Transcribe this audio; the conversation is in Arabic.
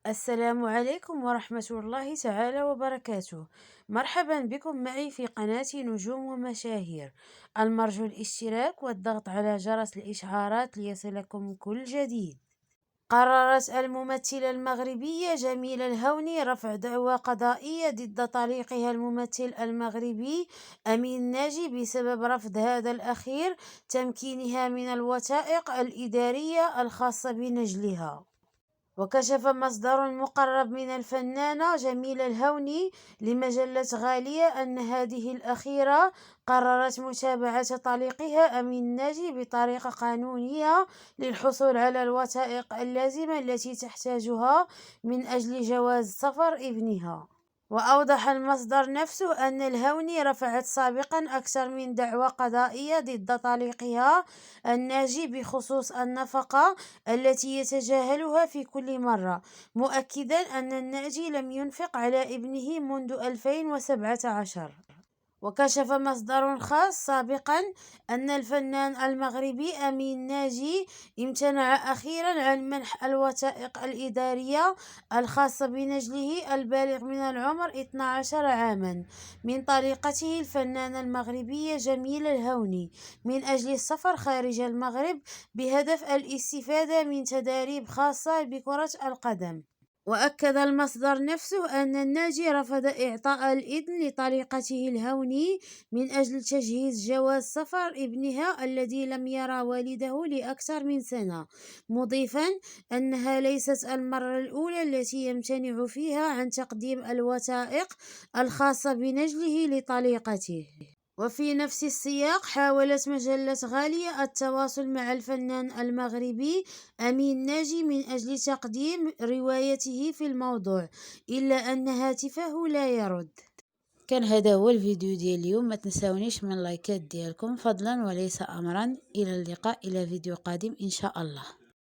السلام عليكم ورحمة الله تعالى وبركاته. مرحبا بكم معي في قناة نجوم ومشاهير. المرجو الاشتراك والضغط على جرس الإشعارات ليصلكم كل جديد. قررت الممثلة المغربية جميلة الهوني رفع دعوى قضائية ضد طليقها الممثل المغربي أمين ناجي بسبب رفض هذا الأخير تمكينها من الوثائق الإدارية الخاصة بنجلها. وكشف مصدر مقرب من الفنانة جميلة الهوني لمجلة غالية أن هذه الأخيرة قررت متابعة طليقها أمين ناجي بطريقة قانونية للحصول على الوثائق اللازمة التي تحتاجها من أجل جواز سفر ابنها. وأوضح المصدر نفسه أن الهوني رفعت سابقا أكثر من دعوى قضائية ضد طليقها الناجي بخصوص النفقة التي يتجاهلها في كل مرة، مؤكدا أن الناجي لم ينفق على ابنه منذ 2017. وكشف مصدر خاص سابقا أن الفنان المغربي أمين ناجي امتنع أخيرا عن منح الوثائق الإدارية الخاصة بنجله البالغ من العمر 12 عاما من طليقته الفنانة المغربية جميلة الهوني من أجل السفر خارج المغرب بهدف الاستفادة من تداريب خاصة بكرة القدم. وأكد المصدر نفسه أن الناجي رفض إعطاء الإذن لطليقته الهوني من أجل تجهيز جواز سفر ابنها الذي لم يرى والده لأكثر من سنة، مضيفا أنها ليست المرة الأولى التي يمتنع فيها عن تقديم الوثائق الخاصة بنجله لطليقته. وفي نفس السياق حاولت مجلة غالية التواصل مع الفنان المغربي أمين ناجي من أجل تقديم روايته في الموضوع، إلا أن هاتفه لا يرد. كان هذا هو الفيديو ديال اليوم، ما تنساونيش من لايكات ديالكم فضلا وليس أمرا. إلى اللقاء، إلى فيديو قادم إن شاء الله.